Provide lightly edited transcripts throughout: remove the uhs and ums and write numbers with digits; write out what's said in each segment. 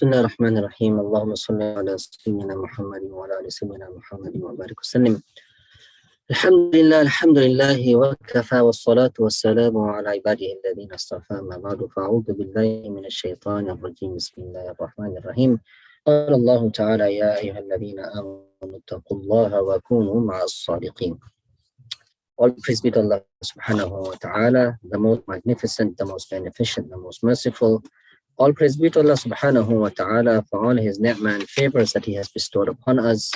بسم الله الرحمن الرحيم اللهم صل على سيدنا محمد وعلى آل سيدنا محمد وبارك وسلم. الحمد لله وكفى والصلاة والسلام على عباده الذين اصطفى. ما بعد فأعوذ بالله من الشيطان الرجيم. بسم الله الرحمن الرحيم. قال الله تعالى يا أيها الذين آمنوا اتقوا الله وكونوا مع الصادقين. All praise be to Allah subhanahu wa ta'ala, the most magnificent, the most beneficent, the most merciful. All praise be to Allah subhanahu wa ta'ala for all his ni'mah and favors that he has bestowed upon us.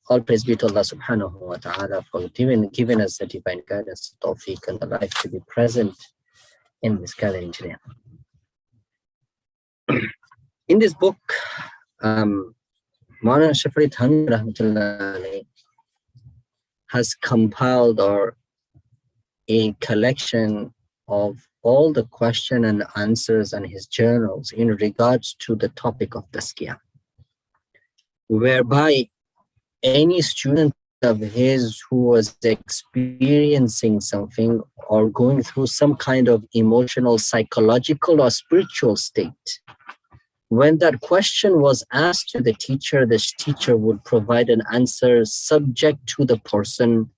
All praise be to Allah subhanahu wa ta'ala for giving us the divine guidance, tawfiq, and the life to be present in this gathering today. In this book, Maulana Shafri Thanvi rahmatullah alayhi has compiled a collection of all the question and answers and his journals in regards to the topic of tazkiyah, whereby any student of his who was experiencing something or going through some kind of emotional, psychological, or spiritual state, when that question was asked to the teacher would provide an answer subject to the person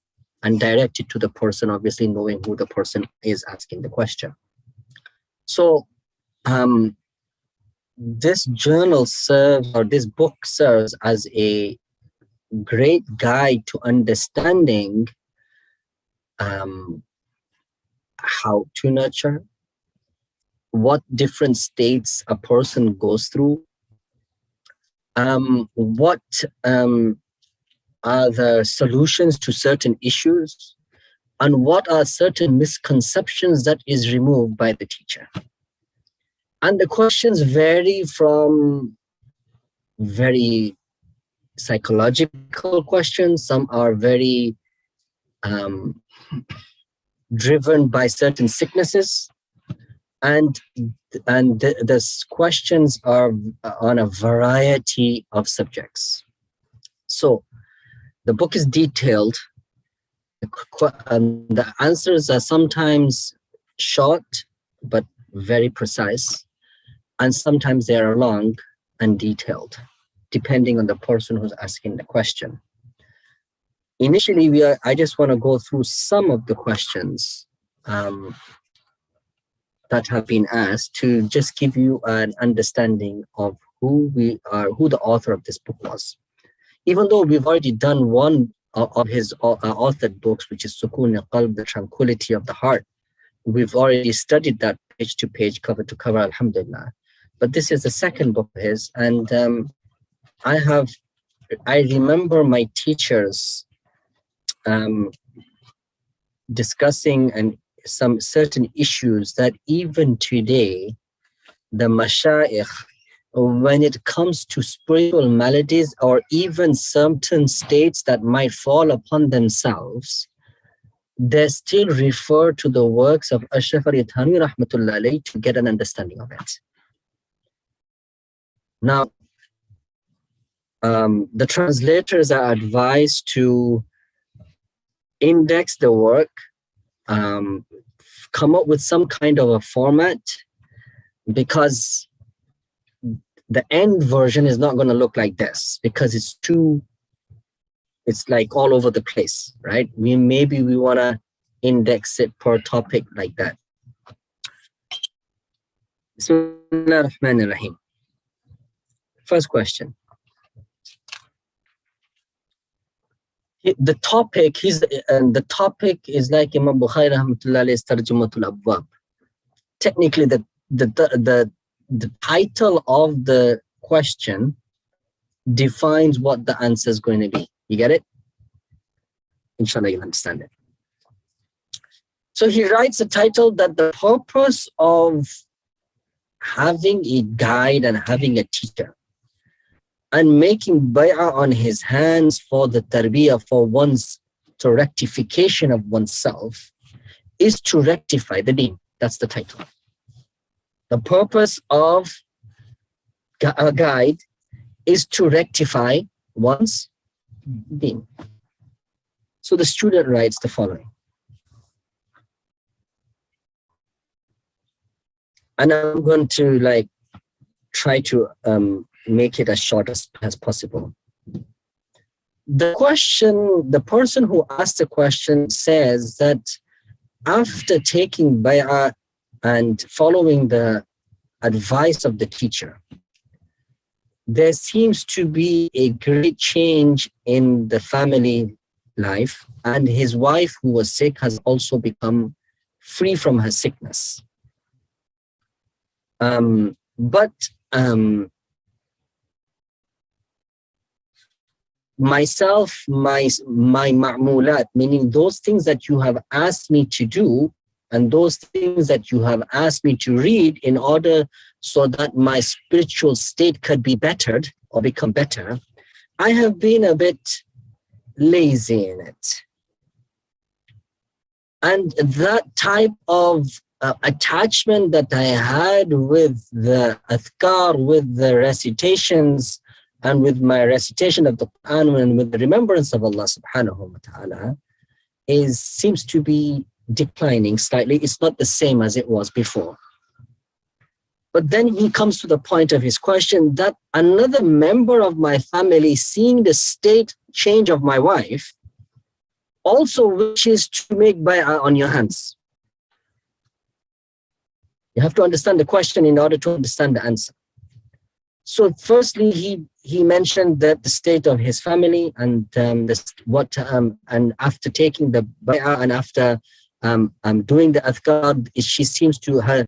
and directed to the person, obviously knowing who the person is asking the question. So this journal serves, or this book serves, as a great guide to understanding how to nurture, what different states a person goes through, what are the solutions to certain issues, and what are certain misconceptions that is removed by the teacher. And the questions vary from very psychological questions. Some are very driven by certain sicknesses, and the questions are on a variety of subjects. So the book is detailed, and the answers are sometimes short but very precise, and sometimes they are long and detailed, depending on the person who's asking the question. Initially, I just want to go through some of the questions that have been asked to just give you an understanding of who we are, who the author of this book was. Even though we've already done one of his authored books, which is Sukoon al-Qalb, the tranquility of the heart. We've already studied that page to page, cover to cover, alhamdulillah. But this is the second book of his, and I remember my teachers discussing some certain issues that even today, the mashayikh, when it comes to spiritual maladies or even certain states that might fall upon themselves, they still refer to the works of Shafri Thanvi rahmatullah alayhi to get an understanding of it. Now, the translators are advised to index the work, come up with some kind of a format, because the end version is not going to look like this, because it's like all over the place, right? Maybe we want to index it per topic like that. Bismillah ar-Rahman ar-Rahim. First question. The topic is like Imam Bukhari rahmatullah alayhi's Tarjumatul Abwab. Technically, the title of the question defines what the answer is going to be. You get it? Inshallah, you'll understand it. So he writes a title that the purpose of having a guide and having a teacher and making bay'ah on his hands for the tarbiyah, for to rectification of oneself, is to rectify the deen. That's the title. The purpose of a guide is to rectify one's deen. So the student writes the following. And I'm going to try to make it as short as possible. The person who asked the question says that after taking bay'ah and following the advice of the teacher, there seems to be a great change in the family life, and his wife, who was sick, has also become free from her sickness. But myself, my ma'mulat, meaning those things that you have asked me to do and those things that you have asked me to read in order so that my spiritual state could be bettered or become better, I have been a bit lazy in it. And that type of attachment that I had with the adhkar, with the recitations, and with my recitation of the Quran and with the remembrance of Allah subhanahu wa ta'ala seems to be declining slightly. It's not the same as it was before. But then he comes to the point of his question that another member of my family, seeing the state change of my wife, also wishes to make bay'ah on your hands. You have to understand the question in order to understand the answer. So firstly, he mentioned that the state of his family and and after taking the bay'ah and after doing the adhkar, she seems to her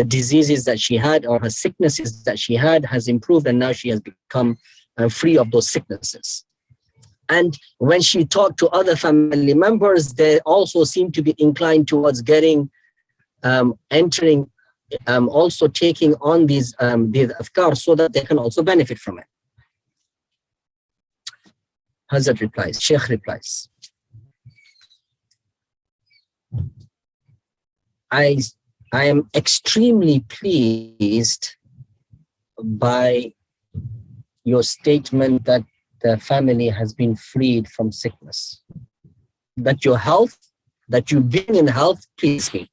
diseases that she had or her sicknesses that she had has improved, and now she has become free of those sicknesses. And when she talked to other family members, they also seem to be inclined towards getting also taking on these adhkar so that they can also benefit from it. Hazrat replies, Sheikh replies, I am extremely pleased by your statement that the family has been freed from sickness. That your health, that you being in health, please me.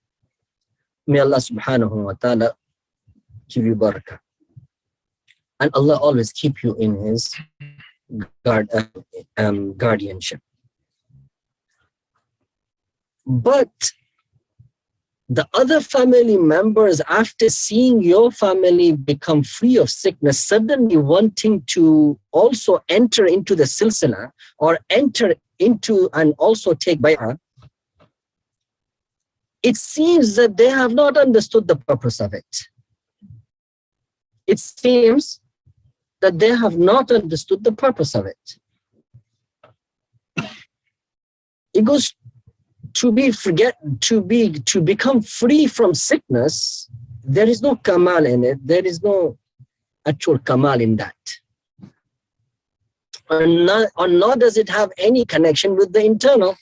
May Allah subhanahu wa ta'ala give you barakah. And Allah always keep you in his guardianship. But the other family members, after seeing your family become free of sickness, suddenly wanting to also enter into the silsila or enter into and also take bay'ah, it seems that they have not understood the purpose of it. It seems that they have not understood the purpose of it. It goes to become free from sickness. There is no kamal in it. There is no actual kamal in that. Or nor does it have any connection with the internal.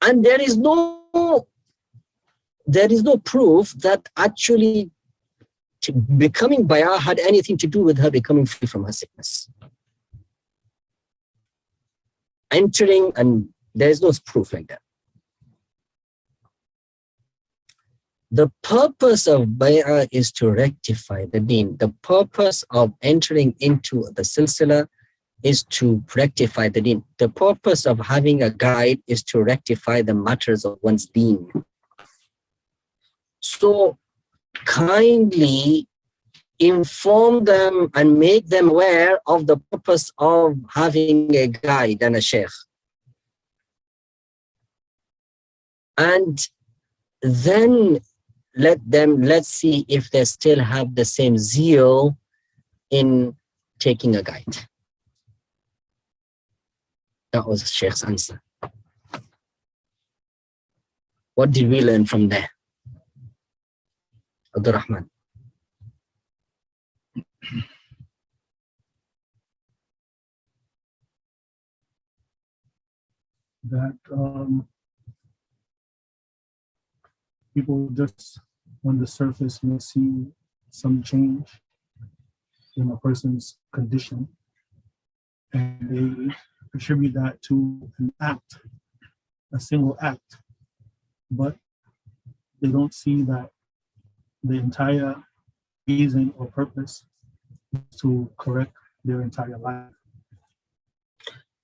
And there is no proof that actually becoming bay'ah had anything to do with her becoming free from her sickness. Entering, and there is no proof like that. The purpose of bay'ah is to rectify the deen. The purpose of entering into the silsila is to rectify the deen. The purpose of having a guide is to rectify the matters of one's deen. So kindly inform them and make them aware of the purpose of having a guide and a sheikh. And then let's see if they still have the same zeal in taking a guide. That was Sheikh's answer. What did we learn from there? Abdul Rahman. That people just on the surface may see some change in a person's condition, and they attribute that to an act, a single act, but they don't see that the entire reason or purpose is to correct their entire life.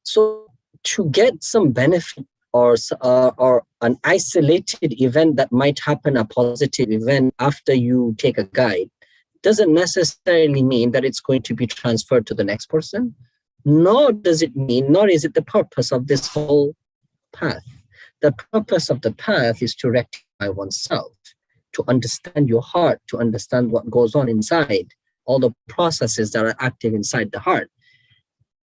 So to get some benefit or an isolated event that might happen, a positive event after you take a guide, doesn't necessarily mean that it's going to be transferred to the next person, nor does it mean, nor is it the purpose of this whole path. The purpose of the path is to rectify oneself, to understand your heart, to understand what goes on inside, all the processes that are active inside the heart.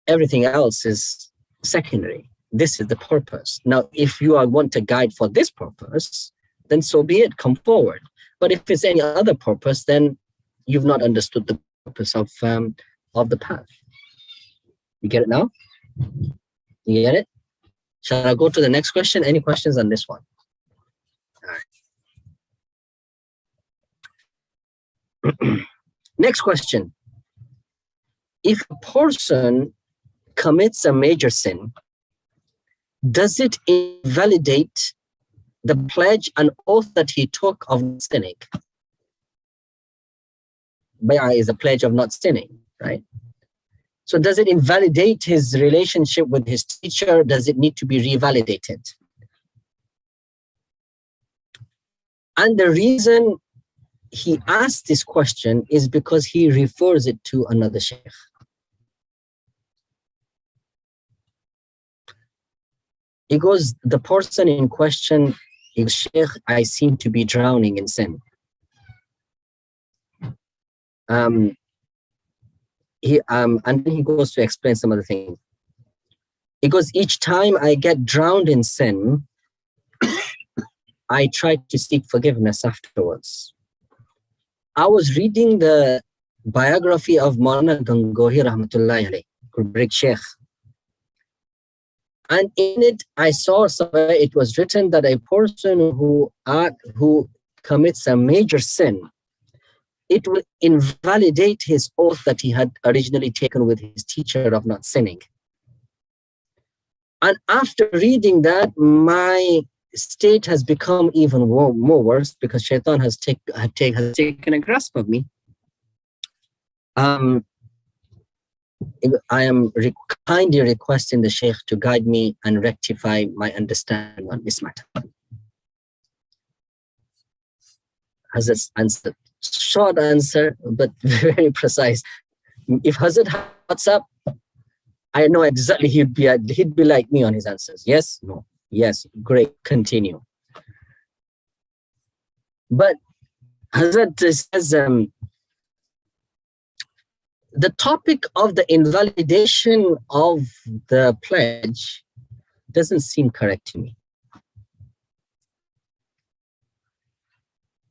Everything else is secondary. This is the purpose. Now, if you want a guide for this purpose, then so be it, come forward. But if it's any other purpose, then you've not understood the purpose of the path. You get it now? You get it? Shall I go to the next question? Any questions on this one? All right. Next question. If a person commits a major sin, does it invalidate the pledge and oath that he took of not sinning? Bay'ah is a pledge of not sinning, right? So does it invalidate his relationship with his teacher? Does it need to be revalidated? And the reason he asked this question is because he refers it to another sheikh. He goes, the person in question is, Sheikh, I seem to be drowning in sin. And then he goes to explain some other things. He goes, each time I get drowned in sin, I try to seek forgiveness afterwards. I was reading the biography of Maulana Gangohi Rahmatullahi alayhi, great Sheikh. And in it, I saw somewhere it was written that a person who commits a major sin, it will invalidate his oath that he had originally taken with his teacher of not sinning. And after reading that, my state has become even more worse because Shaitan has taken a grasp of me. I am kindly requesting the Sheikh to guide me and rectify my understanding on this matter. Hazrat's answer, short answer, but very precise. If Hazrat had WhatsApp, I know exactly he'd be like me on his answers. Yes, no, yes, great, continue. But Hazrat says, the topic of the invalidation of the pledge doesn't seem correct to me.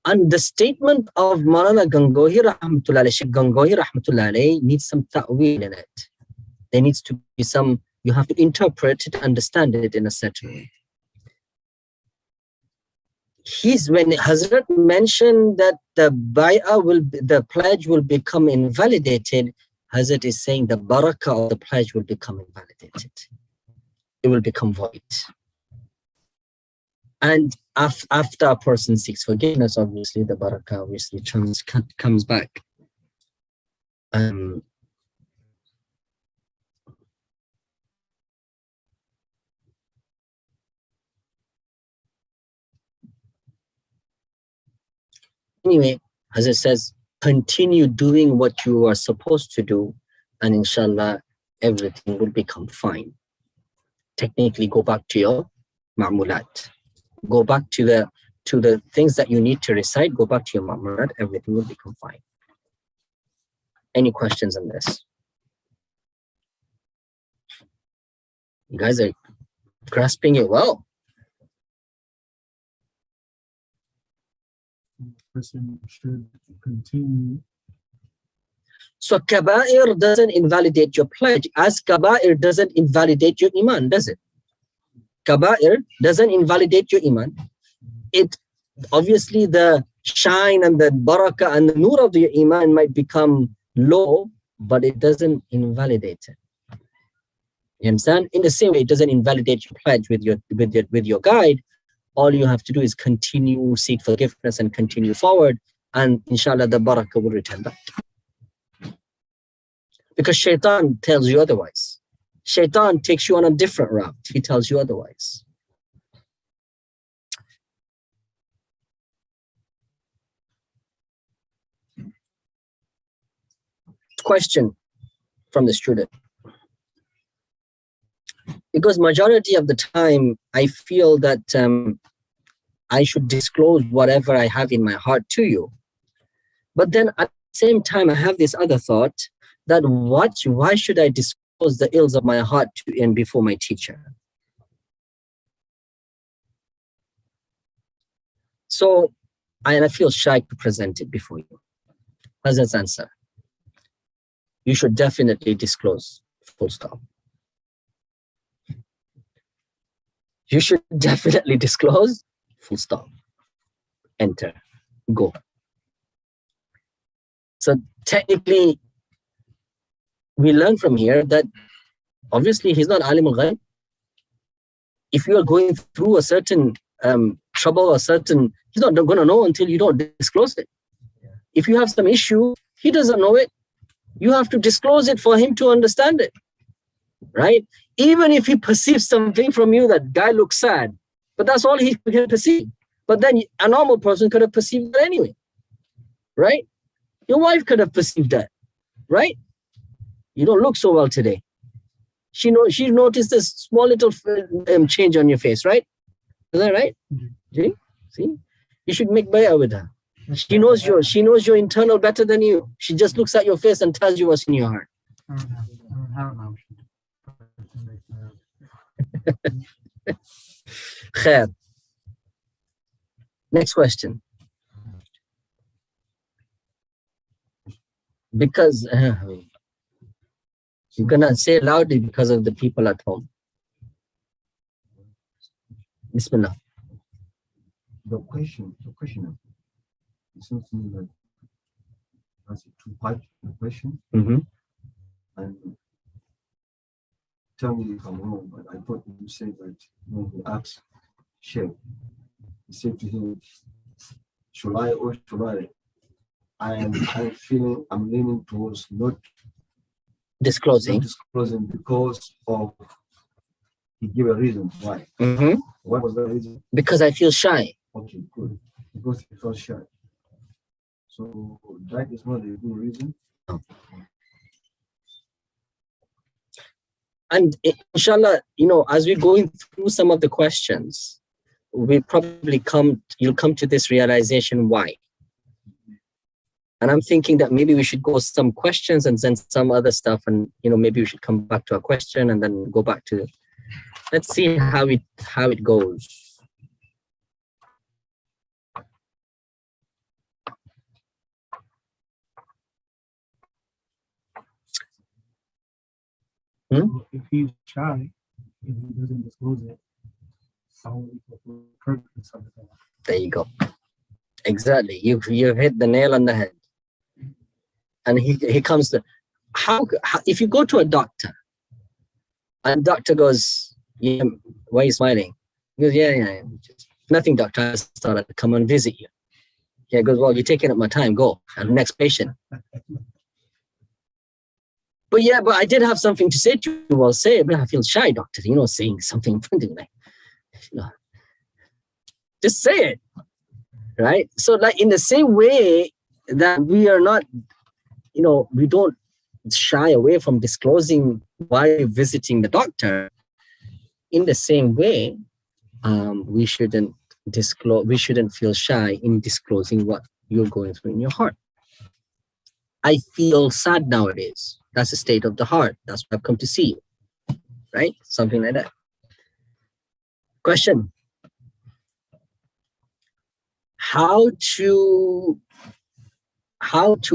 And the statement of Maulana Gangohi Rahmatullahi, Sheikh Gangohi Rahmatullahi needs some ta'wil in it. There needs to be some, you have to interpret it, understand it in a certain way. When Hazrat mentioned that the pledge will become invalidated, Hazrat is saying the barakah of the pledge will become invalidated. It will become void. And after a person seeks forgiveness, obviously the barakah obviously comes back. Anyway, as it says, continue doing what you are supposed to do, and inshallah, everything will become fine. Technically, go back to your ma'mulat. Go back to the things that you need to recite. Go back to your ma'mulat. Everything will become fine. Any questions on this? You guys are grasping it well. Person should continue. So kaba'ir doesn't invalidate your pledge, as kaba'ir doesn't invalidate your iman, does it? Kaba'ir doesn't invalidate your iman. It obviously, the shine and the barakah and the nur of your iman might become low, but it doesn't invalidate it. You understand? In the same way, it doesn't invalidate your pledge with your guide. All you have to do is continue, seek forgiveness, and continue forward. and inshallah the barakah will return back. Because shaitan tells you otherwise. Shaitan takes you on a different route. He tells you otherwise. Question from the student. Because majority of the time, I feel that I should disclose whatever I have in my heart to you. But then at the same time, I have this other thought that why should I disclose the ills of my heart to and before my teacher? So I feel shy to present it before you. Hazrat's answer. You should definitely disclose, full stop. You should definitely disclose, full stop. Enter, go. So technically, we learn from here that obviously he's not alim al-ghaib. If you are going through a certain trouble or certain, he's not going to know until you don't disclose it. If you have some issue, he doesn't know it. You have to disclose it for him to understand it, right? Even if he perceives something from you, that guy looks sad, but that's all he can perceive. But then a normal person could have perceived that anyway, right? Your wife could have perceived that, right? You don't look so well today. She noticed this small little change on your face, right? Is that right? See? You should make bay'ah with her. She knows your internal better than you. She just looks at your face and tells you what's in your heart. Khair. Next question. Because you're gonna say loudly because of the people at home. Bismillah. The question, it seems to me like that's a two-part question. Mm-hmm. And tell me if I'm wrong, but I thought you said that when he asked Sheikh, he said to him, should I or should I? I'm feeling I'm leaning towards not disclosing because of he gave a reason why. Mm-hmm. What was the reason? Because I feel shy. Okay, good. Because he felt shy. So that is not a good reason. And inshallah, as we're going through some of the questions, you'll come to this realization why. And I'm thinking that maybe we should go some questions and then some other stuff, and maybe we should come back to a question and then go back to. Let's see how it goes. If he's shy, if he doesn't disclose it, there you go. Exactly. You've hit the nail on the head. And he comes to how if you go to a doctor and doctor goes, yeah, why are you smiling? He goes, yeah. Nothing, doctor. I just thought I'd come and visit you. Yeah, he goes, well, you're taking up my time. Go. And next patient. But I did have something to say to you. Well, say it, but I feel shy, doctor. Saying something in front of me. Just say it. Right? So like in the same way that we are not, we don't shy away from disclosing why you're visiting the doctor. In the same way, we shouldn't feel shy in disclosing what you're going through in your heart. I feel sad nowadays. That's the state of the heart. That's what I've come to see you. Right? Something like that. Question. How to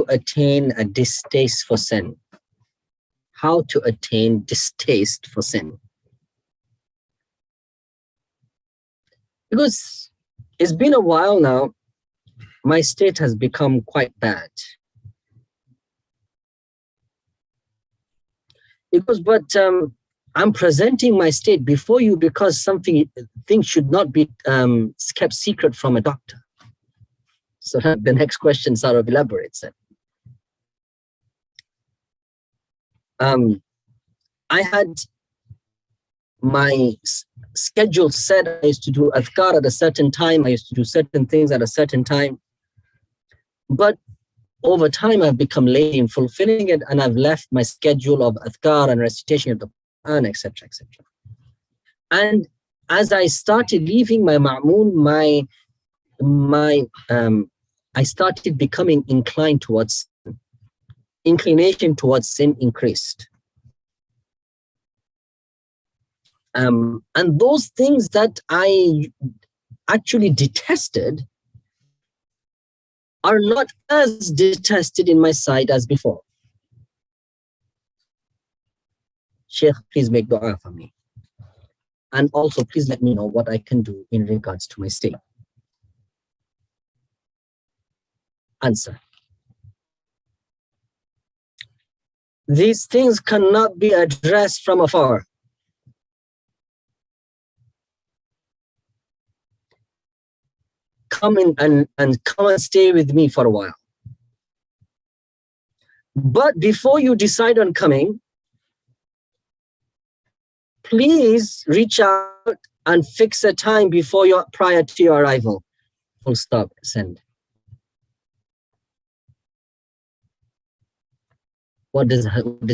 attain a distaste for sin? How to attain distaste for sin? Because it's been a while now, my state has become quite bad. But I'm presenting my state before you because things should not be kept secret from a doctor. So the next question sort of elaborates it. I had my schedule set. I used to do adhkar at a certain time. I used to do certain things at a certain time. But over time, I've become lazy in fulfilling it, and I've left my schedule of adhkar and recitation of the Quran, etc., etc. And as I started leaving my ma'moon, I started becoming inclined towards sin. Inclination towards sin increased. And those things that I actually detested are not as detested in my sight as before. Sheikh, please make dua for me. And also, please let me know what I can do in regards to my state. Answer. These things cannot be addressed from afar. Come in and come and stay with me for a while. But before you decide on coming, please reach out and fix a time prior to your arrival. Full stop, send. What does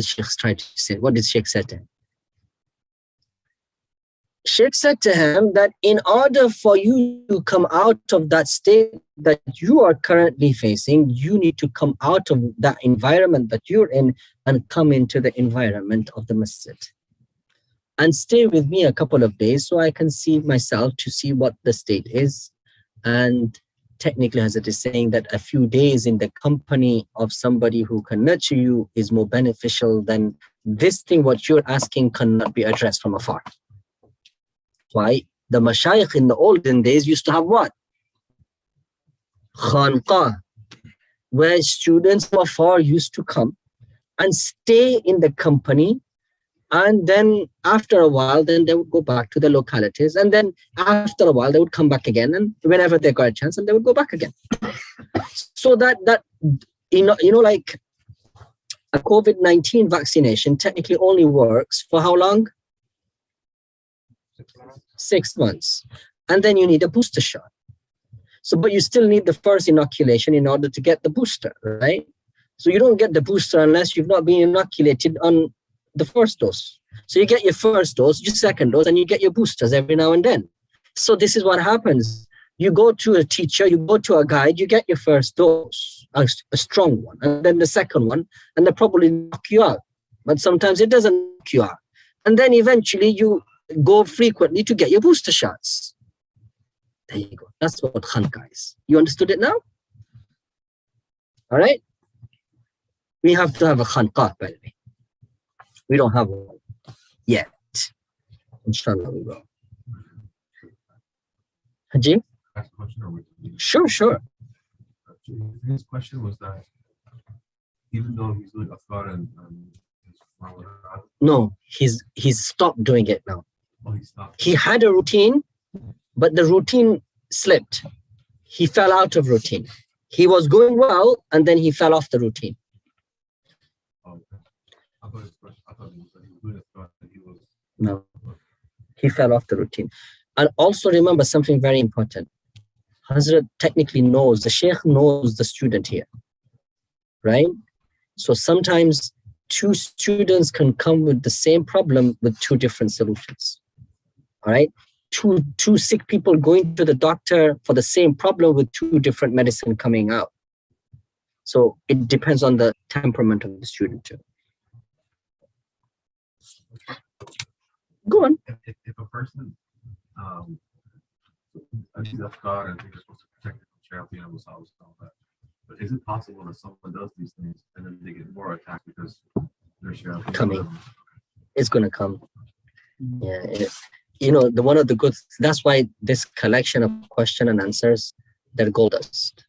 Sheikh try to say? What did Sheikh say to him? Sheikh said to him that in order for you to come out of that state that you are currently facing, you need to come out of that environment that you're in and come into the environment of the masjid. And stay with me a couple of days so I can see myself to see what the state is. And technically, Hazrat is saying that a few days in the company of somebody who can nurture you is more beneficial than this thing. What you're asking cannot be addressed from afar. Why? The mashayikh in the olden days used to have what? Khanqah, where students from afar used to come and stay in the company. And then after a while, then they would go back to the localities. And then after a while, they would come back again. And whenever they got a chance, and they would go back again. So that like a COVID-19 vaccination technically only works for how long? 6 months. And then you need a booster shot. So, but you still need the first inoculation in order to get the booster, right? So you don't get the booster unless you've not been inoculated on the first dose. So you get your first dose, your second dose, and you get your boosters every now and then. So this is what happens. You go to a teacher, you go to a guide, you get your first dose, a strong one, and then the second one, and they probably knock you out. But sometimes it doesn't knock you out. And then eventually you go frequently to get your booster shots. There you go. That's what khanqa is. You understood it now? All right? We have to have a khanqa, by the way. We don't have one yet. Inshallah, we will. Haji? Sure, sure. His question was that even though he's doing afkar and no, he's stopped doing it now. Oh, he stopped. He had a routine, but the routine slipped. He fell out of routine. He was going well, and then he fell off the routine. Oh, okay. I thought he was doing afkar and he was. No, he fell off the routine. And also remember something very important. Hazrat technically knows, the Sheikh knows the student here, right? So sometimes two students can come with the same problem with two different solutions, all right? Two sick people going to the doctor for the same problem with two different medicine coming out. So it depends on the temperament of the student too. Go on. If a person achieves afkar and they're supposed to protect it from shayateen and wasawis and all that, but is it possible that someone does these things and then they get more attacked because they're shayateen? Coming. It's going to come. Yeah. One of the good, that's why this collection of question and answers, they're gold dust.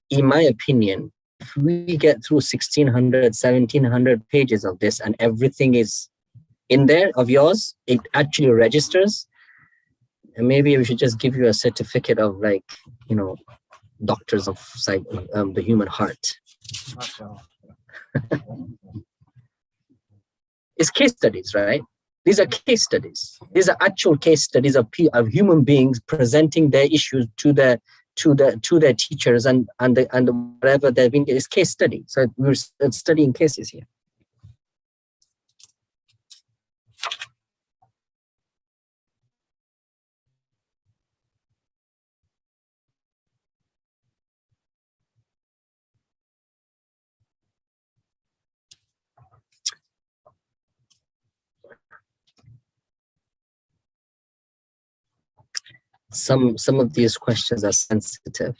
In my opinion, if we get through 1,600, 1,700 pages of this and everything is in there of yours, it actually registers. And maybe we should just give you a certificate of doctors of the human heart. It's case studies, right? These are case studies. These are actual case studies of human beings presenting their issues to their teachers and whatever they've been. It's case study. So we're studying cases here. Some of these questions are sensitive.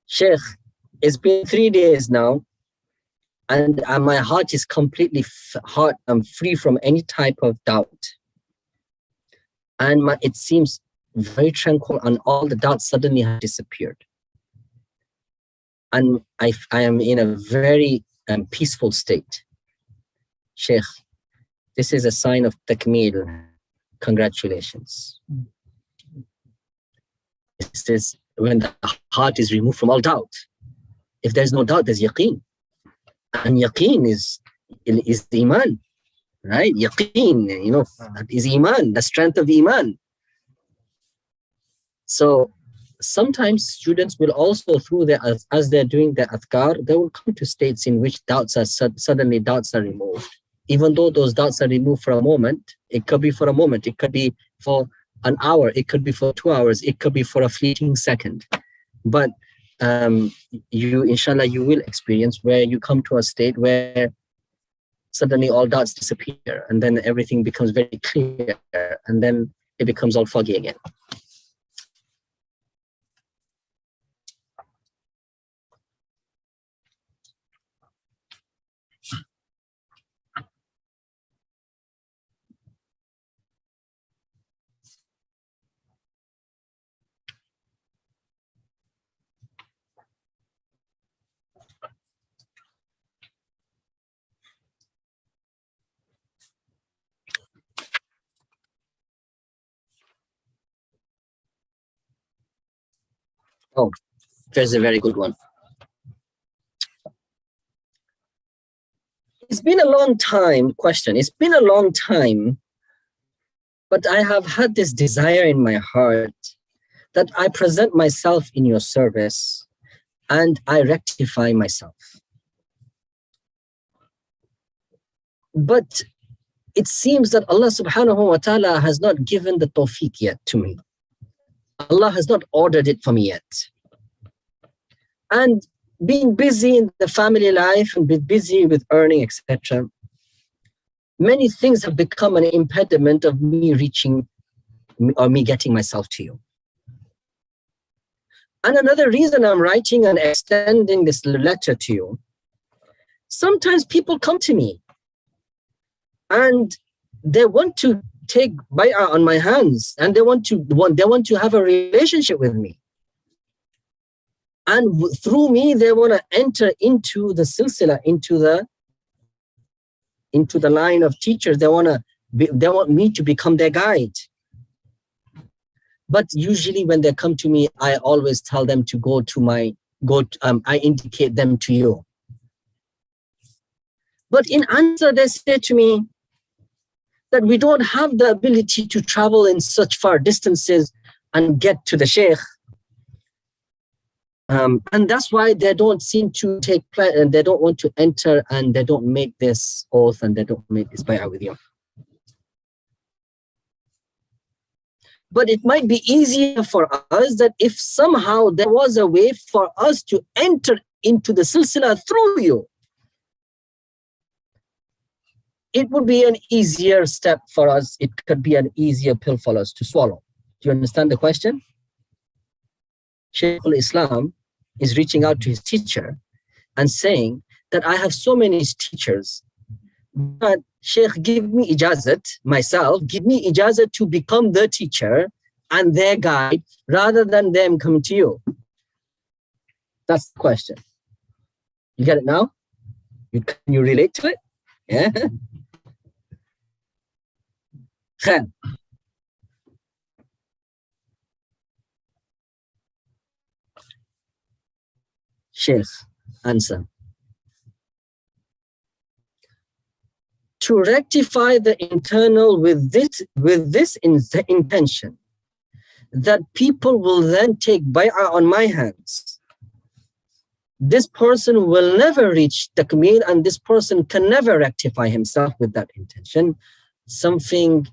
Sheikh, it's been 3 days now, and my heart is completely free from any type of doubt. And it seems very tranquil, and all the doubts suddenly have disappeared. And I am in a very peaceful state. Sheikh, this is a sign of takmeel. Congratulations. This is when the heart is removed from all doubt. If there's no doubt, there's yaqeen. And yaqeen is the iman, right? Yaqeen, is iman, the strength of the iman. So sometimes students will also, as they're doing their adhkar, they will come to states in which suddenly doubts are removed. Even though those doubts are removed for a moment, it could be for a moment, it could be for an hour, it could be for 2 hours, it could be for a fleeting second. But inshallah, you will experience where you come to a state where suddenly all doubts disappear, and then everything becomes very clear, and then it becomes all foggy again. Oh, there's a very good one. It's been a long time, question. It's been a long time, but I have had this desire in my heart that I present myself in your service and I rectify myself. But it seems that Allah subhanahu wa ta'ala has not given the tawfiq yet to me. Allah has not ordered it for me yet. And being busy in the family life and be busy with earning, etc., many things have become an impediment of me reaching or me getting myself to you. And another reason I'm writing and extending this letter to you, sometimes people come to me and they want to take bay'ah on my hands, and they want to have a relationship with me. And through me, they want to enter into the silsila, into the line of teachers. They want me to become their guide. But usually when they come to me, I always tell them to I indicate them to you. But in answer, they say to me that we don't have the ability to travel in such far distances and get to the sheikh. And that's why they don't seem to take place, and they don't want to enter, and they don't make this oath, and they don't make this bay'ah with you. But it might be easier for us that if somehow there was a way for us to enter into the silsila through you, it would be an easier step for us. It could be an easier pill for us to swallow. Do you understand the question? Shaykh al-Islam is reaching out to his teacher and saying that I have so many teachers, but Sheikh, give me ijazat myself, give me ijazat to become the teacher and their guide rather than them coming to you. That's the question. You get it now? Can you relate to it? Yeah. Khair. Sheikh, answer. To rectify the internal with this intention, that people will then take bay'ah on my hands. This person will never reach takmeel, and this person can never rectify himself with that intention. Something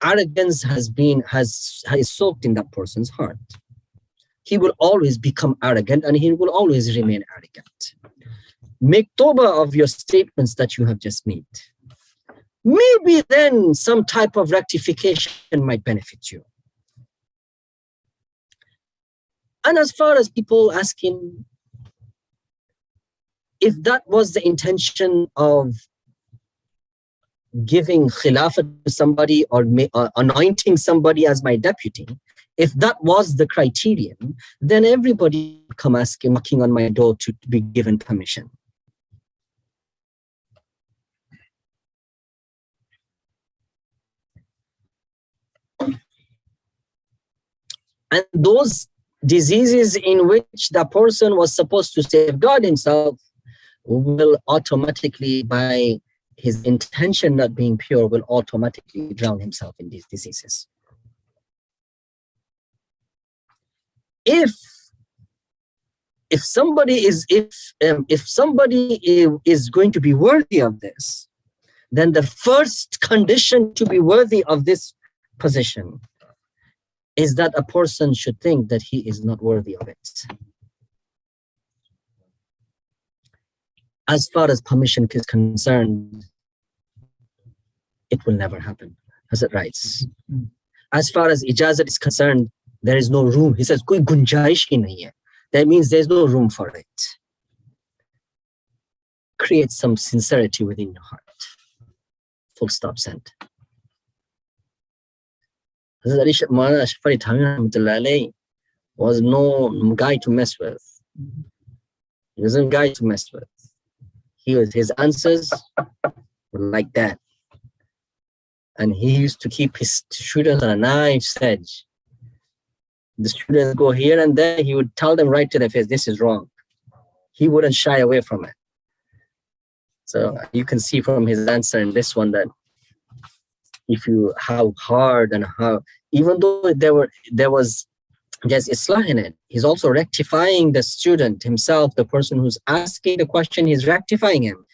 arrogance is soaked in that person's heart. He will always become arrogant, and he will always remain arrogant. Make tawbah of your statements that you have just made. Maybe then some type of rectification might benefit you. And as far as people asking if that was the intention of giving khilafah to somebody or anointing somebody as my deputy, if that was the criterion, then everybody would come asking, knocking on my door to be given permission. And those diseases in which the person was supposed to safeguard himself will automatically, by his intention not being pure, will automatically drown himself in these diseases. If somebody is going to be worthy of this, then the first condition to be worthy of this position is that a person should think that he is not worthy of it. As far as permission is concerned, it will never happen, as it writes. As far as ijazat is concerned, there is no room. He says, koi gunjaish hi nahi hai. That means there's no room for it. Create some sincerity within your heart. Full stop, sent. Was no guy to mess with. He wasn't a guy to mess with. His answers were like that. And he used to keep his students on a knife's edge. The students go here and there, he would tell them right to their face, this is wrong. He wouldn't shy away from it. So you can see from his answer in this one that how hard and how, even though there's islah in it, he's also rectifying the student himself, the person who's asking the question, he's rectifying him.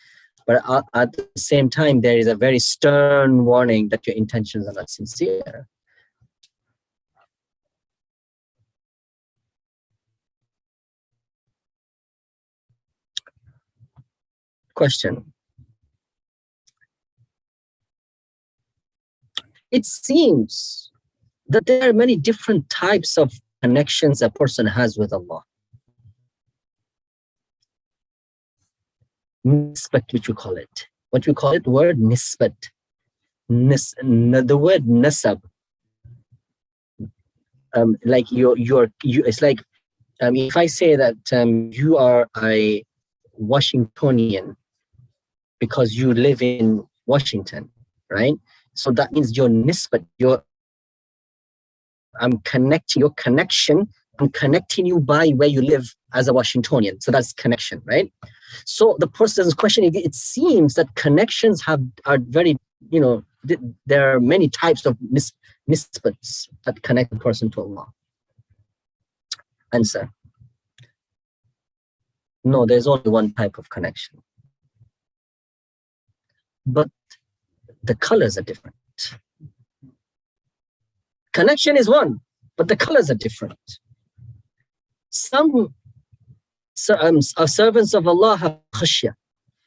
But at the same time, there is a very stern warning that your intentions are not sincere. Question. It seems that there are many different types of connections a person has with Allah. Nisbat, which we call it. What we call it? Word nisbat. The word nasab. Like it's like if I say that you are a Washingtonian because you live in Washington, right? So that means your nisbat, I'm connecting your connection. I'm connecting you by where you live as a Washingtonian. So that's connection, right? So the person's question, it seems that connections are very, there are many types of nisbats that connect the person to Allah. Answer. No, there's only one type of connection. But the colors are different. Connection is one, but the colors are different. Some servants of Allah have khashya.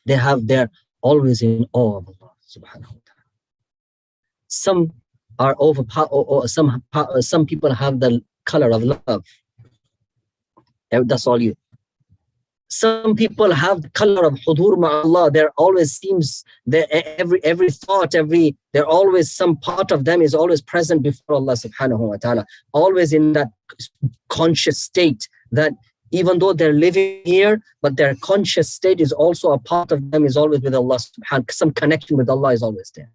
They're always in awe of Allah subhanahu wa ta'ala. Some are some people have the color of love. That's all you. Some people have the color of hudur ma'allah. There always seems every thought, there always some part of them is always present before Allah subhanahu wa ta'ala. Always in that conscious state that even though they're living here, but their conscious state is also a part of them is always with Allah subhanahu. Some connection with Allah is always there.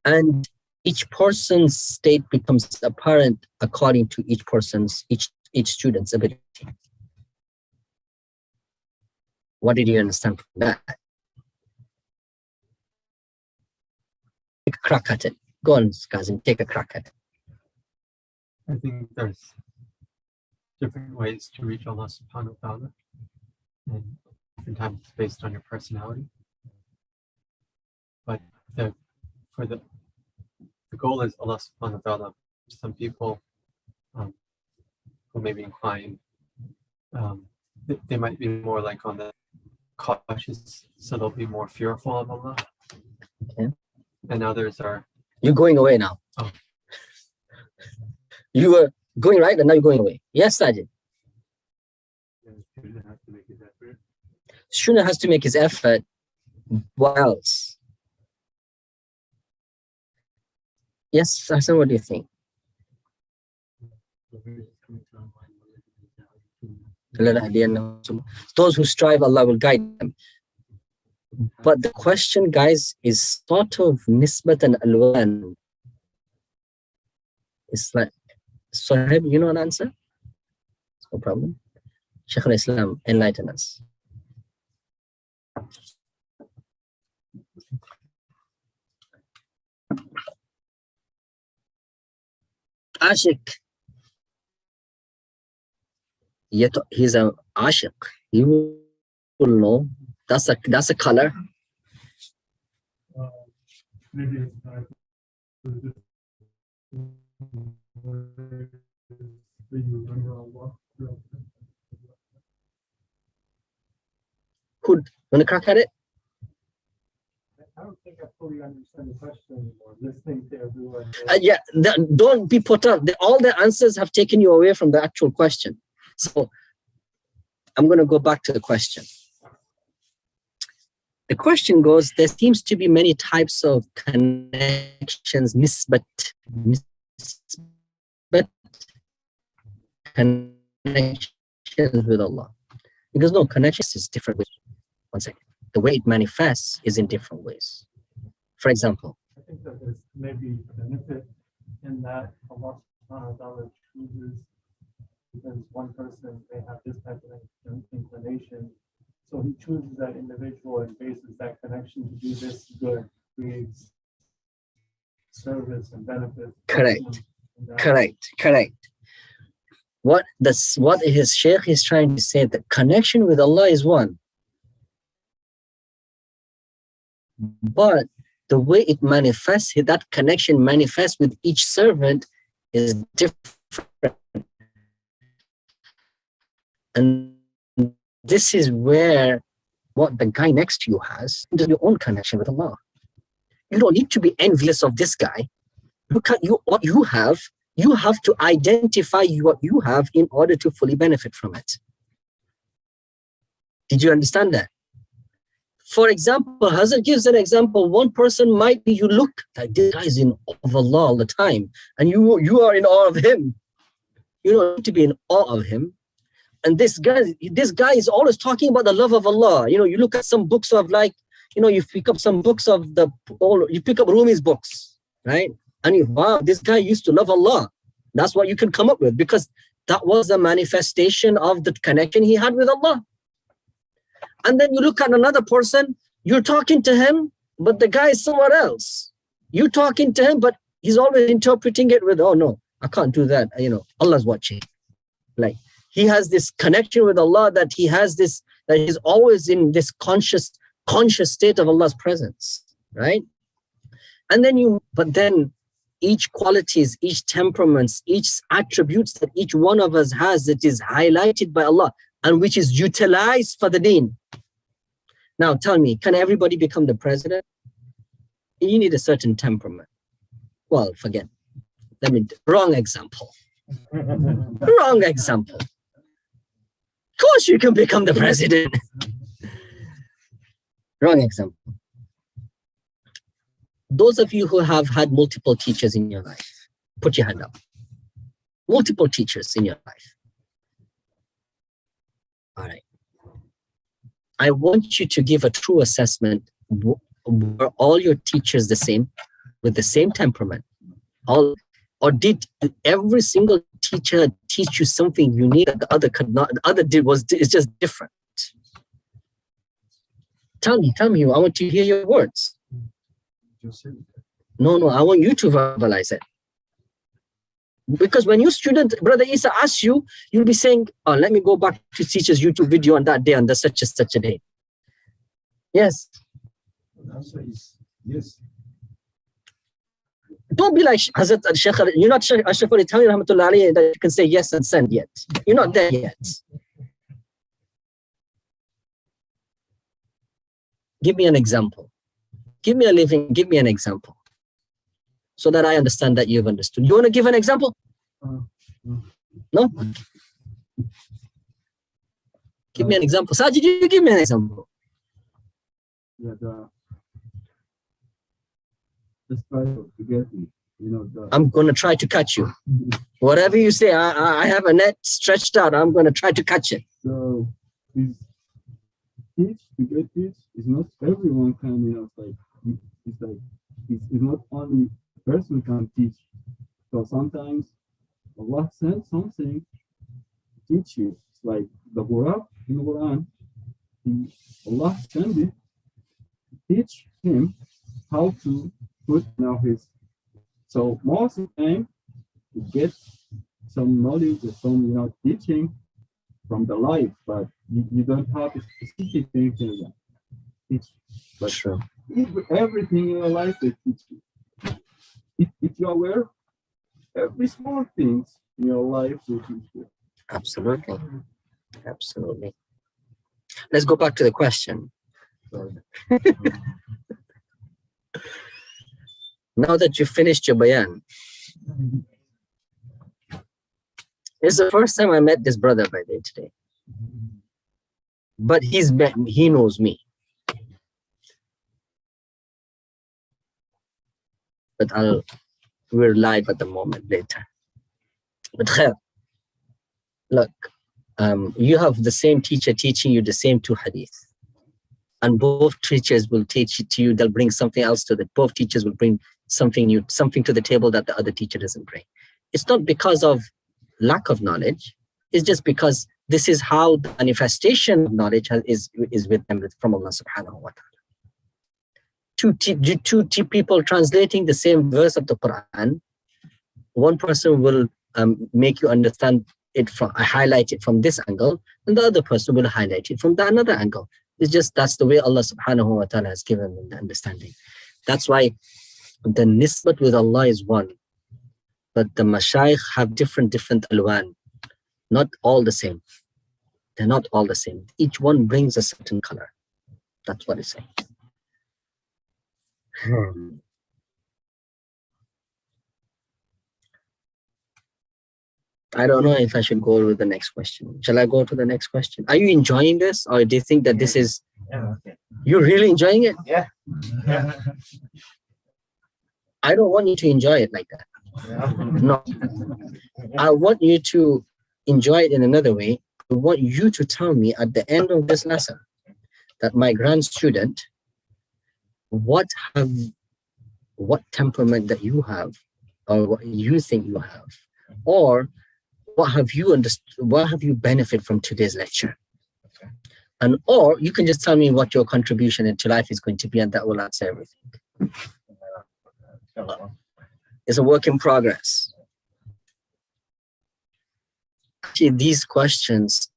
And each person's state becomes apparent according to each student's ability. What did you understand from that? Take a crack at it. Go on, Kazim, take a crack at it. I think there's different ways to reach Allah subhanahu wa ta'ala, and oftentimes it's based on your personality. But the goal is Allah subhanahu wa ta'ala. Some people who may be inclined, they might be more like on the cautious, so they'll be more fearful of Allah. Okay. And others are. You're going away now. Oh. You were going right, and now you're going away. Yes, Sajid. Student has to make his effort. What else? Yes, Hassan, what do you think? Those who strive, Allah will guide them. But the question, guys, is sort of nisbat and alwan. It's like, Sahib, you know an answer? No problem. Shaykh al-Islam, enlighten us. Ashik. Yet he's an ashik. You will know. That's a color. Maybe it's not. Could want to crack at it? I don't think I fully understand the question or listening to everyone. Yeah, don't be put up. All the answers have taken you away from the actual question. So I'm going to go back to the question. The question goes, there seems to be many types of connections, nisbat connections with Allah. Because no, connections is different. One second. The way it manifests is in different ways. For example, I think that there's maybe benefit in that Allah subhanahu wa ta'ala chooses, because one person may have this type of inclination. So he chooses that individual and bases that connection to do this good, creates service and benefit. Correct. What his Shaykh is trying to say, the connection with Allah is one. But the way it manifests, that connection manifests with each servant is different. And this is where what the guy next to you has is your own connection with Allah. You don't need to be envious of this guy. What you have to identify what you have in order to fully benefit from it. Did you understand that? For example, Hazrat gives an example. One person might be, you look like this guy is in awe of Allah all the time, and you are in awe of him. You don't need to be in awe of him. And this guy is always talking about the love of Allah. You look at some books of you pick up some books of you pick up Rumi's books, right? And wow, this guy used to love Allah. That's what you can come up with, because that was a manifestation of the connection he had with Allah. And then you look at another person, you're talking to him, but the guy is somewhere else. You're talking to him, but he's always interpreting it with, oh no, I can't do that. Allah's watching. Like, he has this connection with Allah, that he's always in this conscious state of Allah's presence, right? And then each qualities, each temperaments, each attributes that each one of us has, that is highlighted by Allah and which is utilized for the deen. Now tell me, can everybody become the president? You need a certain temperament. Well, forget. Wrong example. Wrong example. Of course you can become the president. Wrong example. Those of you who have had multiple teachers in your life, put your hand up. Multiple teachers in your life. All right. I want you to give a true assessment. Were all your teachers the same, with the same temperament, All, or did every single teacher teach you something unique that the other could not? The other did was it's just different. Tell me. I want to hear your words. No, I want you to verbalize it. Because when your student, Brother Isa, asks you, you'll be saying, oh, let me go back to teacher's YouTube video on that day, on the such and such a day. Yes. The answer is yes. Don't be like Hazrat Sheikh. You're not Ashraf Ali Thanwi Rahmatullah alayhi that you can say yes and send yet. You're not there yet. Give me an example. Give me an example. So that I understand that you've understood. You want to give an example? No? Give me an example. Sajid, you give me an example. Yeah, just try to get me. I'm going to try to catch you. Whatever you say, I have a net stretched out. I'm going to try to catch it. So, to get this, is not everyone can, it's not only person can teach. So sometimes Allah sends something to teach you. It's like the Quran, in the Quran, Allah sent it to teach him how to put his. So most of the time, you get some knowledge or some teaching from the life, but you don't have a specific thing to teach. But sure. Everything in your life they teach you. If you're aware, every small things in your life will teach you. Absolutely. Let's go back to the question. Now that you finished your bayan, it's the first time I met this brother by the way today. But he knows me. But we're live at the moment later. But khair, look, you have the same teacher teaching you the same two hadith. And both teachers will teach it to you. They'll bring something else to it. Both teachers will bring something new, something to the table that the other teacher doesn't bring. It's not because of lack of knowledge. It's just because this is how the manifestation of knowledge is with them from Allah subhanahu wa ta'ala. Two people translating the same verse of the Quran, one person will make you understand it highlight it from this angle, and the other person will highlight it from another angle. It's just that's the way Allah subhanahu wa ta'ala has given them the understanding. That's why the nisbat with Allah is one, but the mashayikh have different alwan, not all the same. They're not all the same. Each one brings a certain color. That's what it's saying. I don't know if I should go with the next question. Shall I go to the next question? Are you enjoying this, or do you think that this is? Yeah, okay. You're really enjoying it? Yeah. I don't want you to enjoy it like that. Yeah. No. I want you to enjoy it in another way. I want you to tell me at the end of this lesson that my grand student, what temperament that you have, or what you think you have, or what have you understood? What have you benefited from today's lecture? Okay. And or you can just tell me what your contribution into life is going to be, and that will answer everything. It's a work in progress. Actually, these questions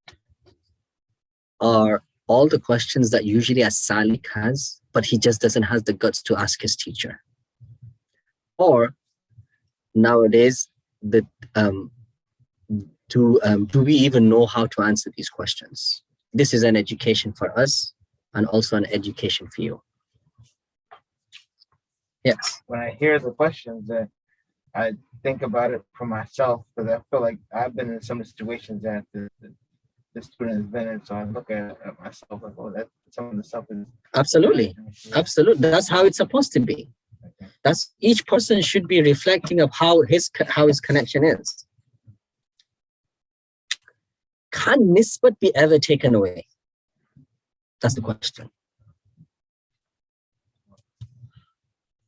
are all the questions that usually a Salik has, but he just doesn't have the guts to ask his teacher. Or nowadays, do we even know how to answer these questions? This is an education for us and also an education for you. Yes. When I hear the questions, I think about it for myself, because I feel like I've been in some situations that the student has been in, so I look at myself like, oh, that some of the stuff is absolutely. That's how it's supposed to be. Okay. That's each person should be reflecting of how his connection is. Can nisbat be ever taken away? That's the question.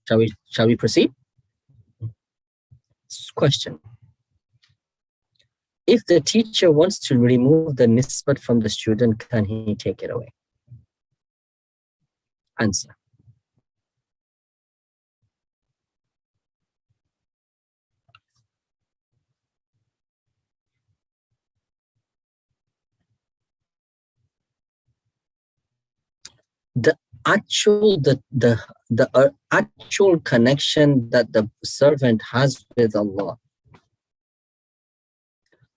Shall we proceed? Question. If the teacher wants to remove the nisbat from the student, can he take it away? Answer. The actual connection that the servant has with Allah,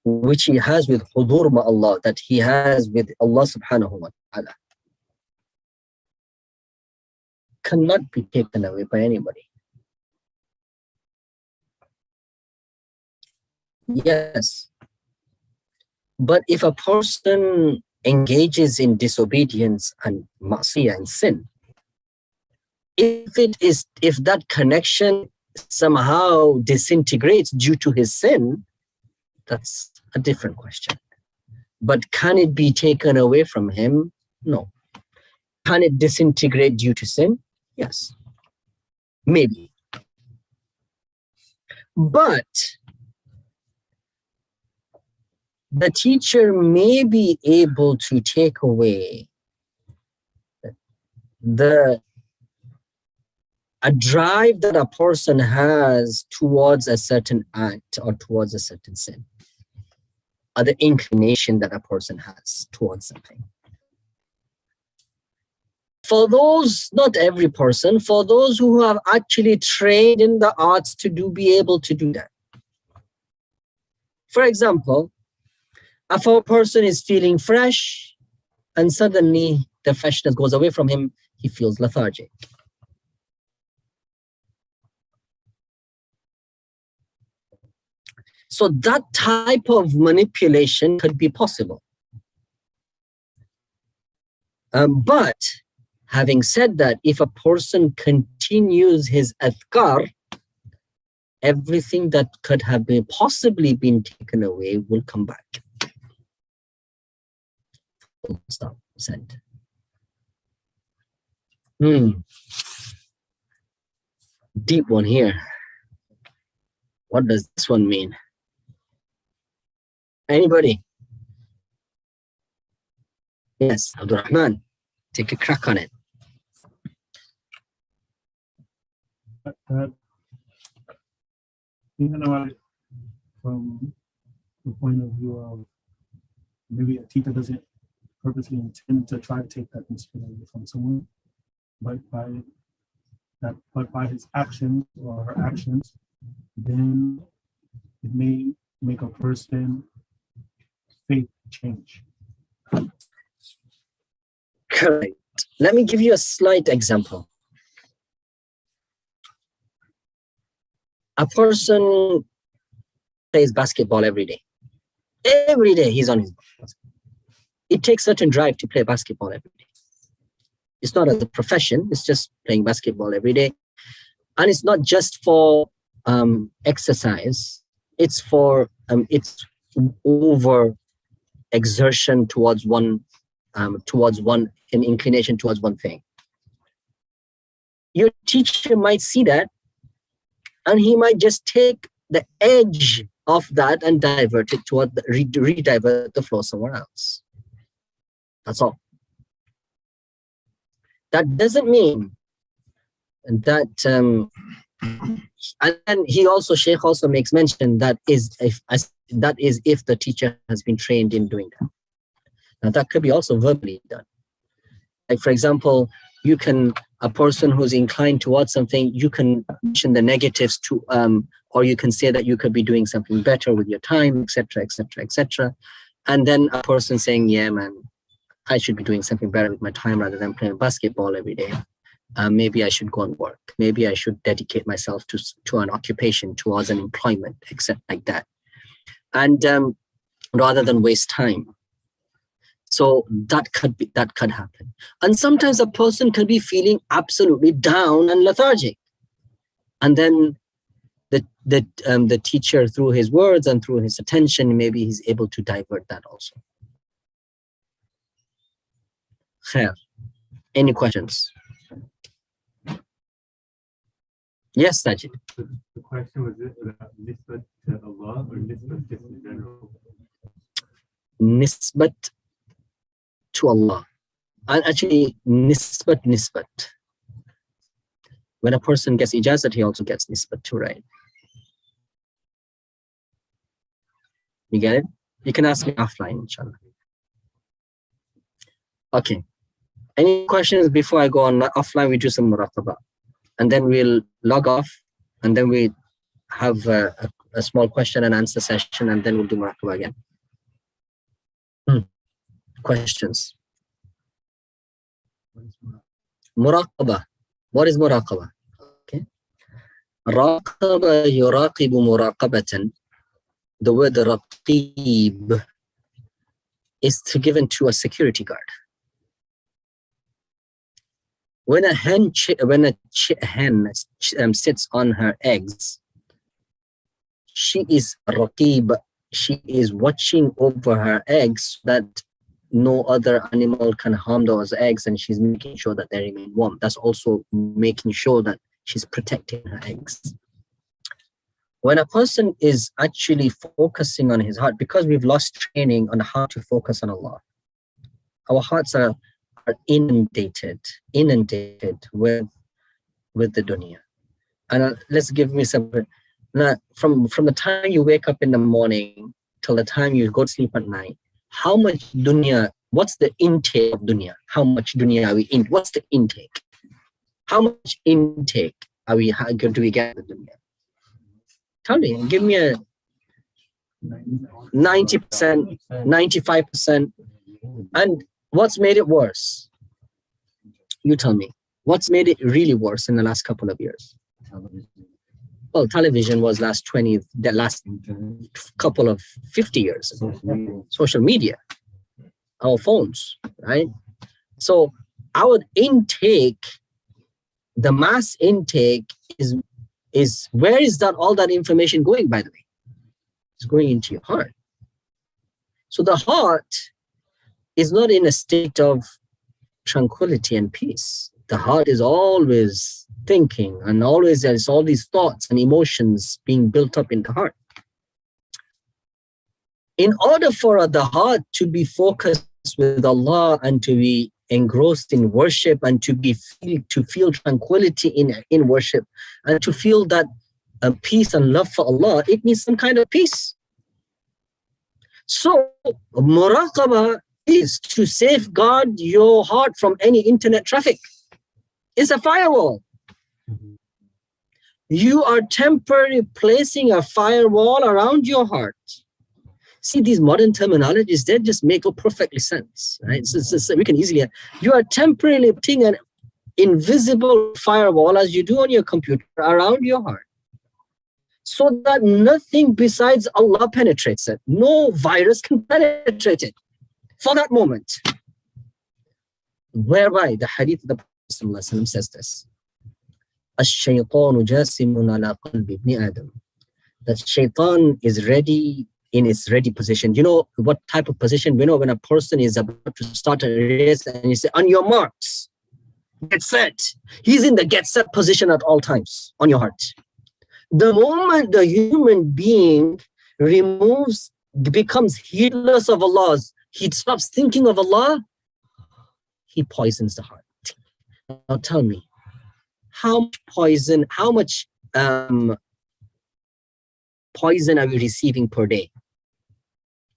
which he has with hudur ma Allah, that he has with Allah subhanahu wa ta'ala, cannot be taken away by anybody. Yes. But if a person engages in disobedience and ma'siyah and sin, if that connection somehow disintegrates due to his sin, that's a different question. But can it be taken away from him? No. Can it disintegrate due to sin? Yes. Maybe. But the teacher may be able to take away a drive that a person has towards a certain act or towards a certain sin, or the inclination that a person has towards something. For those, not every person, for those who have actually trained in the arts to be able to do that. For example, if a person is feeling fresh and suddenly the freshness goes away from him, he feels lethargic. So that type of manipulation could be possible. But having said that, if a person continues his adhkar, everything that could have been possibly been taken away will come back. Stop. Send. Deep one here. What does this one mean? Anybody? Yes, Abdul Rahman. Take a crack on it. Even though from the point of view of maybe a teacher doesn't purposely intend to try to take that inspiration from someone, but by his actions or her actions, then it may make a person faith change. Correct. Let me give you a slight example. A person plays basketball every day. Every day he's on his ball. It takes certain drive to play basketball every day. It's not as a profession, it's just playing basketball every day. And it's not just for exercise, it's for it's over exertion towards one, an inclination towards one thing. Your teacher might see that, and he might just take the edge of that and divert it toward redivert the flow somewhere else. That's all. That doesn't mean that, and then Sheikh also makes mention that is if the teacher has been trained in doing that. Now that could be also verbally done. Like for example, a person who's inclined towards something, you can mention the negatives to, or you can say that you could be doing something better with your time, etc., etc., etc. And then a person saying, yeah, man, I should be doing something better with my time rather than playing basketball every day. Maybe I should go and work. Maybe I should dedicate myself to an occupation, towards an employment, etc., like that. And rather than waste time. So that could happen. And sometimes a person can be feeling absolutely down and lethargic. And then the teacher, through his words and through his attention, maybe he's able to divert that also. Khair. Any questions? Yes, Sajid. The question was it nisbat to Allah or nisbat just in general? Nisbat to Allah. And actually, nisbat. When a person gets ijazat, he also gets nisbat too, right? You get it? You can ask me offline, inshallah. Okay. Any questions before I go on offline? We do some muraqabah. And then we'll log off. And then we have a small question and answer session. And then we'll do muraqabah again. Questions? Muraqabah. What is muraqabah? Okay. Raqaba yuraqibu muraqabatan. The word raqib is given to a security guard. When a hen sits on her eggs, she is raqib. She is watching over her eggs so that no other animal can harm those eggs, and she's making sure that they remain warm. That's also making sure that she's protecting her eggs. When a person is actually focusing on his heart, because we've lost training on how to focus on Allah, our hearts are inundated with the dunya. And let's give me some. Now, from the time you wake up in the morning till the time you go to sleep at night, how much dunya? What's the intake of dunya? How much dunya are we in? What's the intake? How much intake do we get of the dunya? Tell me, give me a 90%, 95%. And what's made it worse? You tell me. What's made it really worse in the last couple of years? Well, television was the last couple of 50 years ago. Social media, our phones, right? So our intake, the mass intake is where is that all that information going, by the way? It's going into your heart. So the heart is not in a state of tranquility and peace. The heart is always thinking, and always there's all these thoughts and emotions being built up in the heart. In order for the heart to be focused with Allah and to be engrossed in worship and to feel tranquility in worship and to feel that peace and love for Allah, it needs some kind of peace. So muraqabah is to safeguard your heart from any internet traffic. It's a firewall. You are temporarily placing a firewall around your heart. See, these modern terminologies, they just make perfectly sense, right? So we can easily, you are temporarily putting an invisible firewall, as you do on your computer, around your heart, so that nothing besides Allah penetrates it. No virus can penetrate it for that moment. Whereby the hadith of the Prophet ﷺ says this: "Ash-shaytanu jasimun ala qalbi ibn Adam." That shaitan is ready in its ready position. You know what type of position? We know when a person is about to start a race and you say, "On your marks, get set." He's in the get set position at all times on your heart. The moment the human being becomes heedless of Allah, he stops thinking of Allah, he poisons the heart. Now tell me, how much poison are we receiving per day?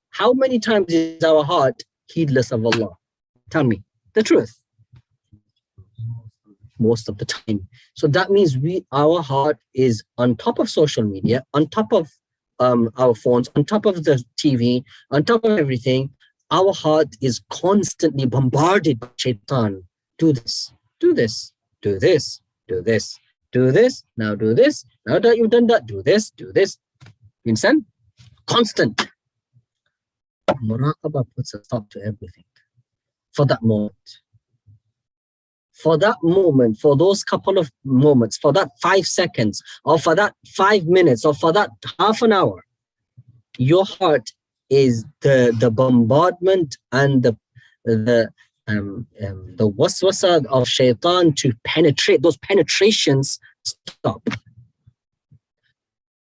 How many times is our heart heedless of Allah? Tell me the truth. Most of the time. So that means our heart is on top of social media, on top of our phones, on top of the TV, on top of everything. Our heart is constantly bombarded by shaitan. Do this, do this, do this, do this, do this, now do this, now that you've done that, do this, do this. You understand? Constant. Muraqabah puts a stop to everything. For that moment. For that moment, for those couple of moments, for that 5 seconds, or for that 5 minutes, or for that half an hour, your heart is the bombardment and the waswasa of shaitan to penetrate. Those penetrations stop.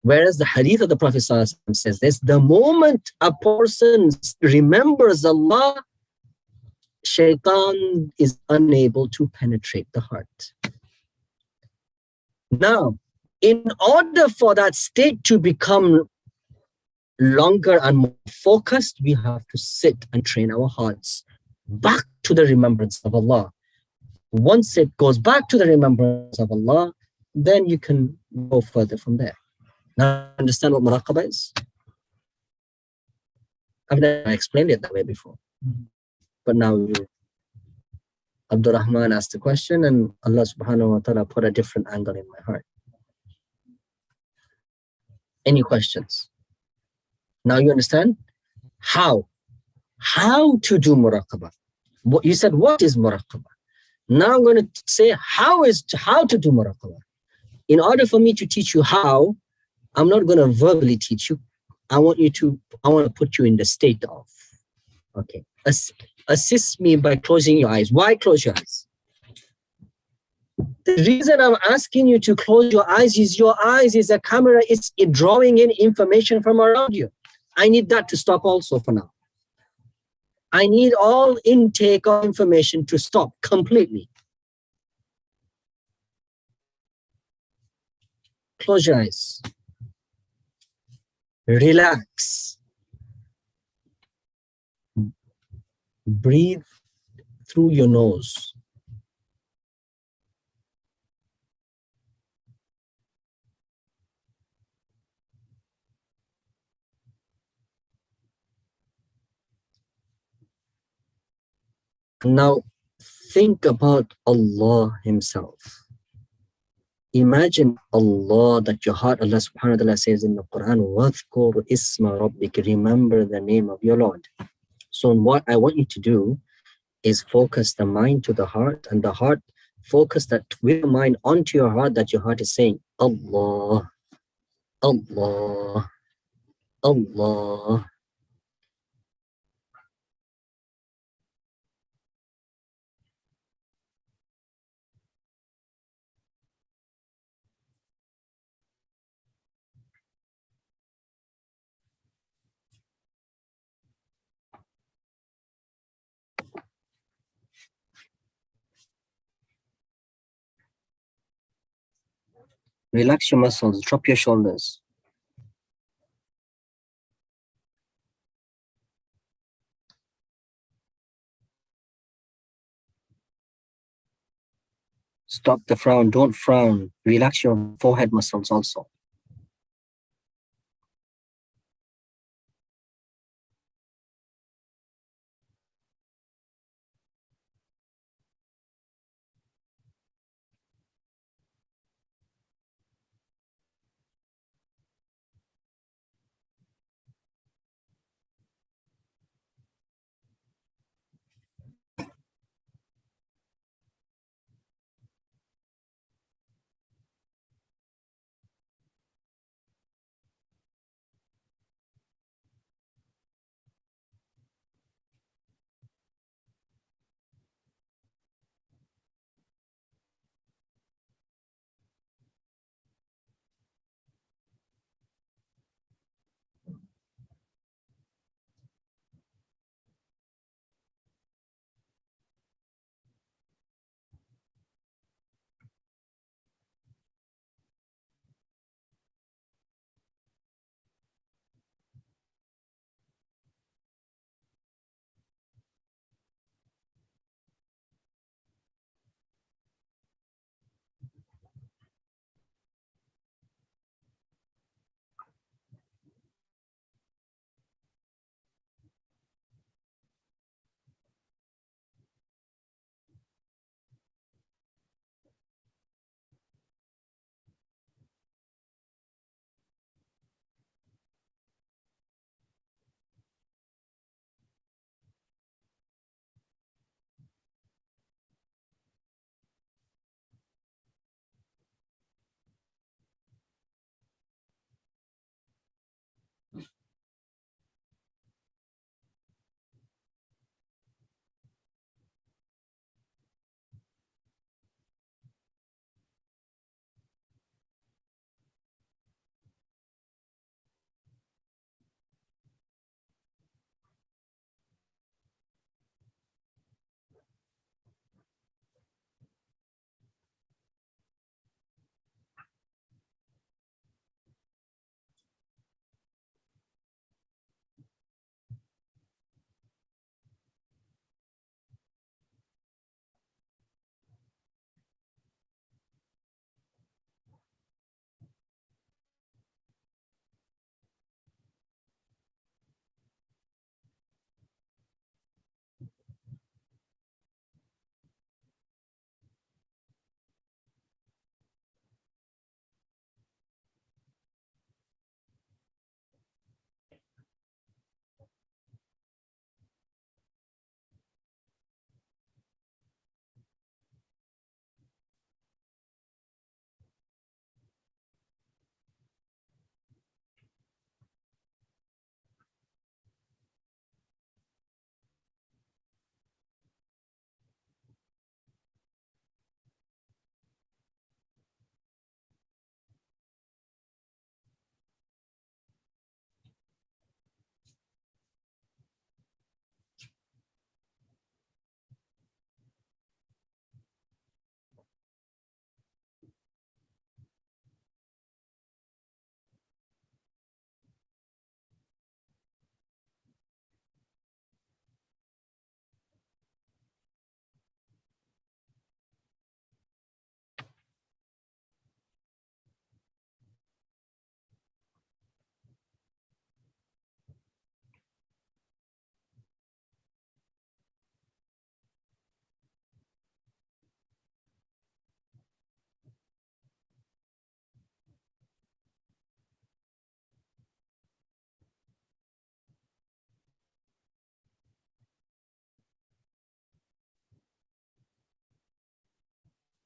Whereas the hadith of the Prophet ﷺ says this, the moment a person remembers Allah, shaitan is unable to penetrate the heart. Now, in order for that state to become longer and more focused, we have to sit and train our hearts back to the remembrance of Allah. Once it goes back to the remembrance of Allah, then you can go further from there. Now, understand what muraqabah is? I've never explained it that way before. But now Abdul Rahman asked the question and Allah subhanahu wa ta'ala put a different angle in my heart. Any questions? Now you understand how to do muraqabah. You said, what is muraqabah? Now I'm going to say how to do muraqabah. In order for me to teach you how, I'm not going to verbally teach you. I want to put you in the state of, okay. Assist me by closing your eyes. Why close your eyes? The reason I'm asking you to close your eyes is a camera. It's drawing in information from around you. I need that to stop also for now. I need all intake of information to stop completely. Close your eyes. Relax. Breathe through your nose. Now, think about Allah Himself. Imagine Allah, that your heart, Allah subhanahu wa ta'ala says in the Quran, وَاذْكُرْ إِسْمَ رَبِّكَ, remember the name of your Lord. So what I want you to do is focus the mind to the heart, and the heart, focus that with the mind onto your heart, that your heart is saying, Allah, Allah, Allah. Relax your muscles, drop your shoulders. Stop the frown, don't frown. Relax your forehead muscles also.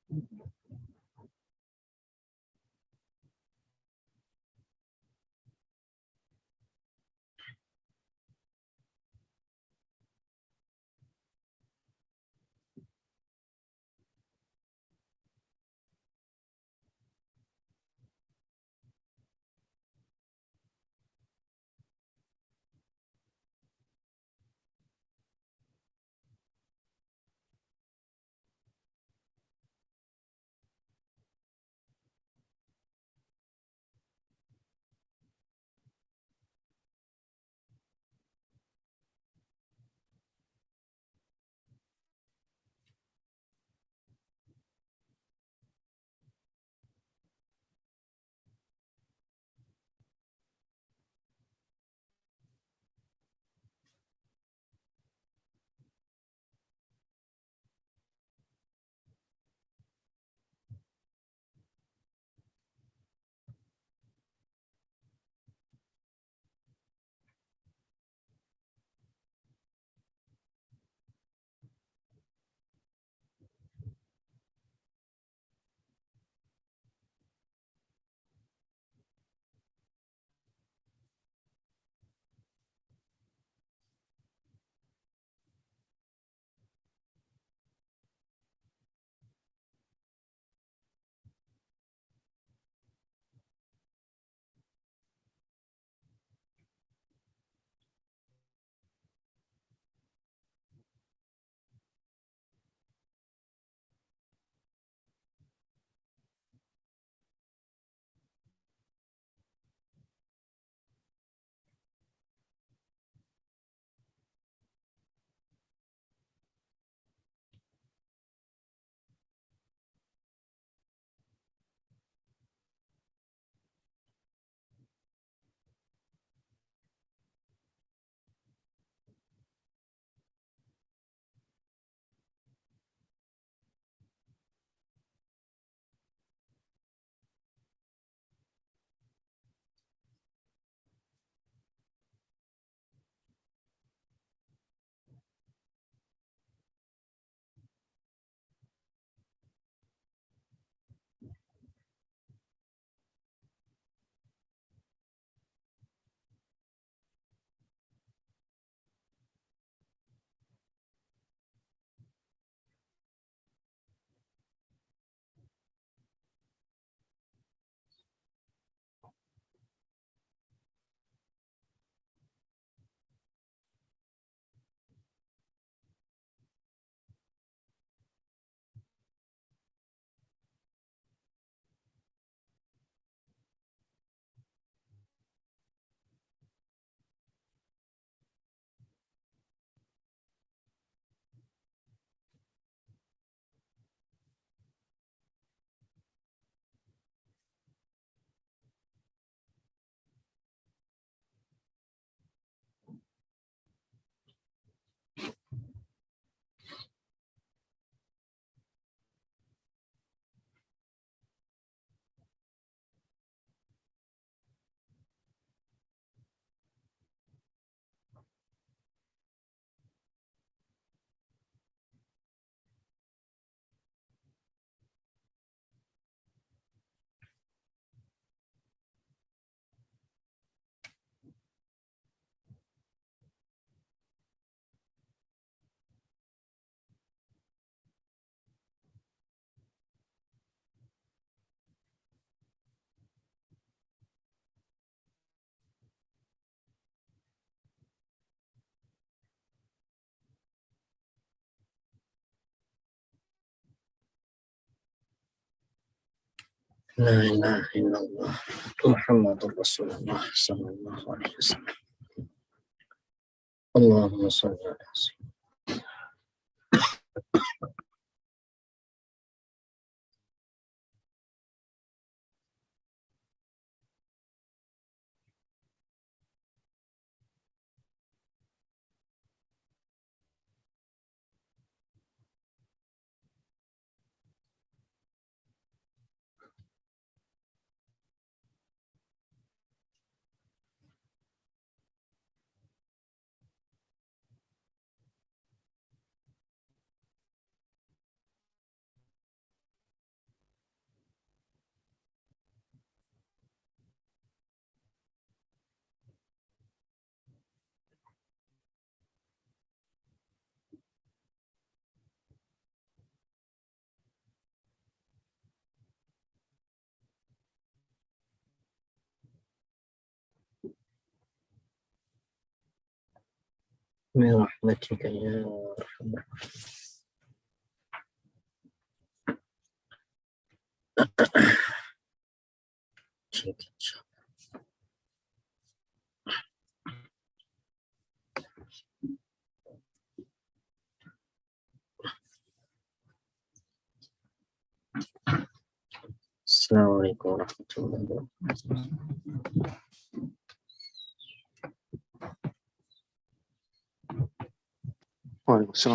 لا إله إلا الله محمد رسول الله صلى الله عليه وسلم. اللهم صل على سيدنا. برحمتك يا أرحم الراحمين. السلام عليكم ورحمة الله وبركاته. وعليكم السلام.